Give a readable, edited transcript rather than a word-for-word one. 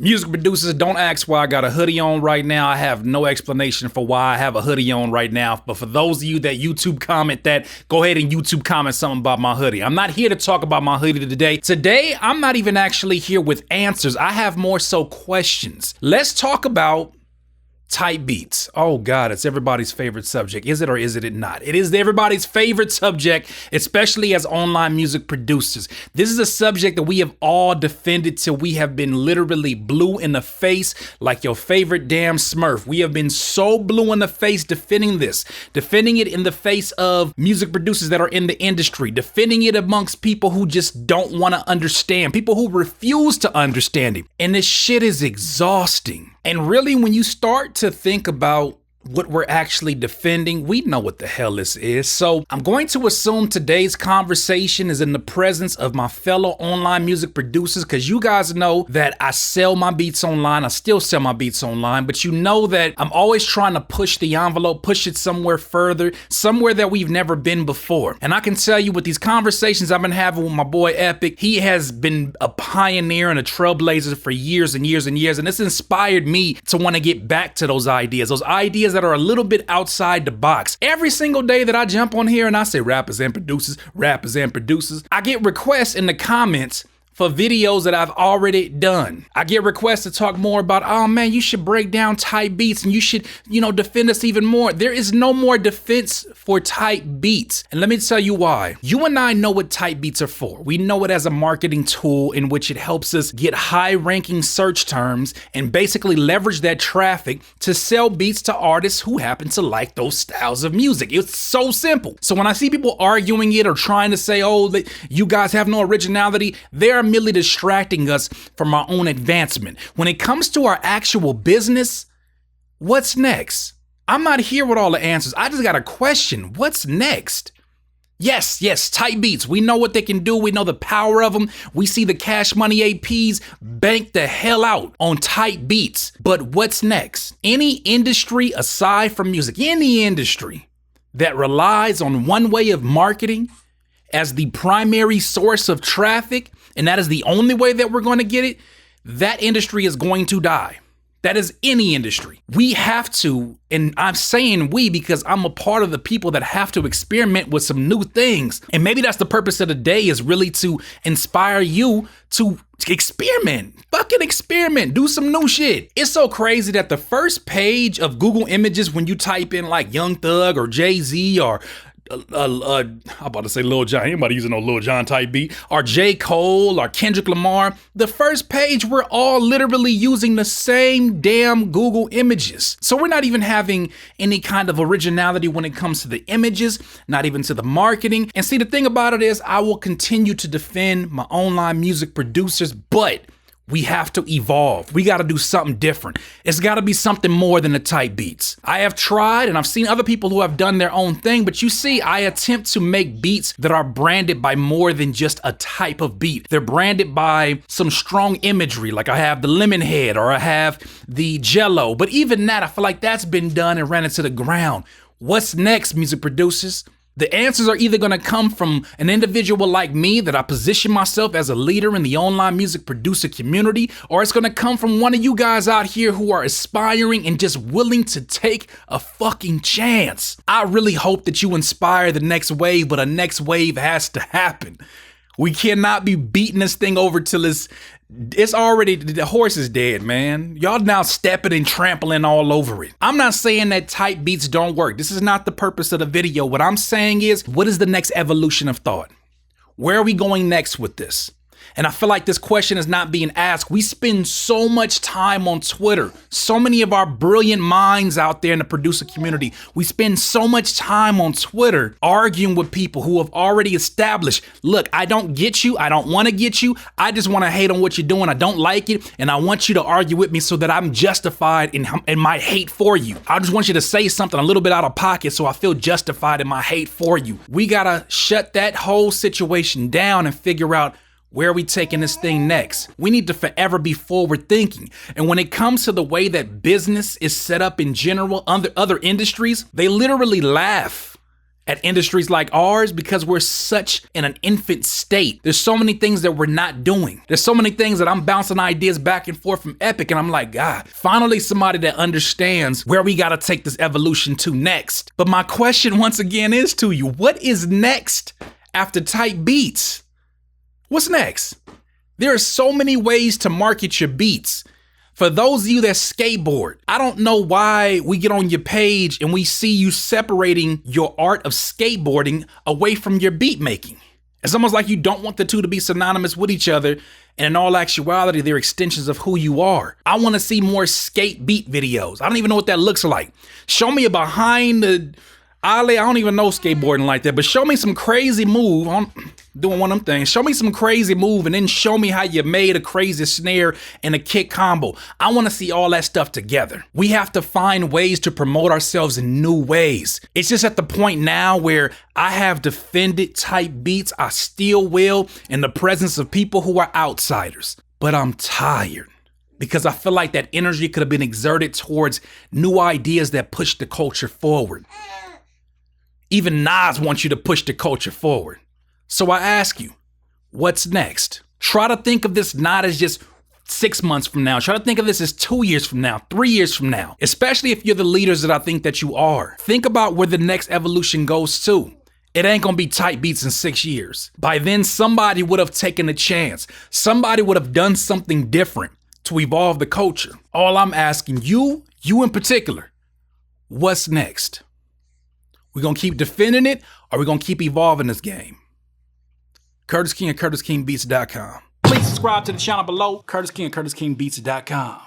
Music producers, don't ask why I got a hoodie on right now. I have no explanation for why I have a hoodie on right now. But for those of you that YouTube comment that, go ahead and YouTube comment something about my hoodie. I'm not here to talk about my hoodie today. Today, I'm not even actually here with answers. I have more so questions. Let's talk about type beats. Oh God, it's everybody's favorite subject. Is it or is it not? It is everybody's favorite subject, especially as online music producers. This is a subject that we have all defended till we have been literally blue in the face like your favorite damn Smurf. We have been so blue in the face defending this, defending it in the face of music producers that are in the industry, defending it amongst people who just don't want to understand, people who refuse to understand it. And this shit is exhausting. And really, when you start to think about what we're actually defending, we know what the hell this is. So I'm going to assume today's conversation is in the presence of my fellow online music producers, because you guys know that I sell my beats online. I still sell my beats online, but you know that I'm always trying to push the envelope, push it somewhere further, somewhere that we've never been before. And I can tell you with these conversations I've been having with my boy Epic, he has been a pioneer and a trailblazer for years and years and years. And it's inspired me to want to get back to those ideas that are a little bit outside the box. Every single day that I jump on here and I say rappers and producers, I get requests in the comments for videos that I've already done. I get requests to talk more about, oh man, you should break down type beats and you should, defend us even more. There is no more defense for type beats. And let me tell you why. You and I know what type beats are for. We know it as a marketing tool in which it helps us get high ranking search terms and basically leverage that traffic to sell beats to artists who happen to like those styles of music. It's so simple. So when I see people arguing it or trying to say, oh, that you guys have no originality, they're merely distracting us from our own advancement. When it comes to our actual business, what's next? I'm not here with all the answers. I just got a question. What's next? Yes, type beats. We know what they can do. We know the power of them. We see the Cash Money APs bank the hell out on type beats. But what's next? Any industry aside from music, any industry that relies on one way of marketing as the primary source of traffic, and that is the only way that we're going to get it, that industry is going to die. That is any industry. We have to, and I'm saying we because I'm a part of the people that have to experiment with some new things. And maybe that's the purpose of the day, is really to inspire you to experiment. Fucking experiment. Do some new shit. It's so crazy that the first page of Google Images, when you type in like Young Thug or Jay-Z or I'm about to say Lil Jon. Anybody using no Lil Jon type beat? Or J. Cole or Kendrick Lamar. The first page, we're all literally using the same damn Google Images. So we're not even having any kind of originality when it comes to the images, not even to the marketing. And see, the thing about it is I will continue to defend my online music producers, but we have to evolve. We got to do something different. It's got to be something more than the type beats. I have tried and I've seen other people who have done their own thing, but you see, I attempt to make beats that are branded by more than just a type of beat. They're branded by some strong imagery, like I have the lemon head or I have the jello. But even that, I feel like that's been done and ran into the ground. What's next, music producers? The answers are either going to come from an individual like me that I position myself as a leader in the online music producer community, or it's going to come from one of you guys out here who are aspiring and just willing to take a fucking chance. I really hope that you inspire the next wave, but a next wave has to happen. We cannot be beating this thing over till it's already, the horse is dead, man. Y'all now stepping and trampling all over it. I'm not saying that type beats don't work. This is not the purpose of the video. What I'm saying is, what is the next evolution of thought? Where are we going next with this? And I feel like this question is not being asked. We spend so much time on Twitter. So many of our brilliant minds out there in the producer community, we spend so much time on Twitter arguing with people who have already established, look, I don't get you. I don't want to get you. I just want to hate on what you're doing. I don't like it. And I want you to argue with me so that I'm justified in my hate for you. I just want you to say something a little bit out of pocket so I feel justified in my hate for you. We got to shut that whole situation down and figure out, where are we taking this thing next? We need to forever be forward thinking. And when it comes to the way that business is set up in general, under other industries, they literally laugh at industries like ours because we're such in an infant state. There's so many things that we're not doing. There's so many things that I'm bouncing ideas back and forth from Epic, and I'm like, God, finally somebody that understands where we gotta take this evolution to next. But my question once again is to you, what is next after type beats? What's next? There are so many ways to market your beats. For those of you that skateboard, I don't know why we get on your page and we see you separating your art of skateboarding away from your beat making. It's almost like you don't want the two to be synonymous with each other, and in all actuality, they're extensions of who you are. I want to see more skate beat videos. I don't even know what that looks like. Show me a behind the alley. I don't even know skateboarding like that, but show me some crazy move on doing one of them things. Show me some crazy move and then show me how you made a crazy snare and a kick combo. I want to see all that stuff together. We have to find ways to promote ourselves in new ways. It's just at the point now where I have defended type beats. I still will in the presence of people who are outsiders, but I'm tired because I feel like that energy could have been exerted towards new ideas that push the culture forward. Even Nas wants you to push the culture forward. So I ask you, what's next? Try to think of this not as just 6 months from now. Try to think of this as 2 years from now, 3 years from now, especially if you're the leaders that I think that you are. Think about where the next evolution goes to. It ain't gonna be tight beats in 6 years. By then, somebody would have taken a chance. Somebody would have done something different to evolve the culture. All I'm asking you in particular, what's next? We're gonna keep defending it, or we're gonna keep evolving this game? Curtis King at CurtisKingBeats.com. Please subscribe to the channel below, Curtis King at CurtisKingBeats.com.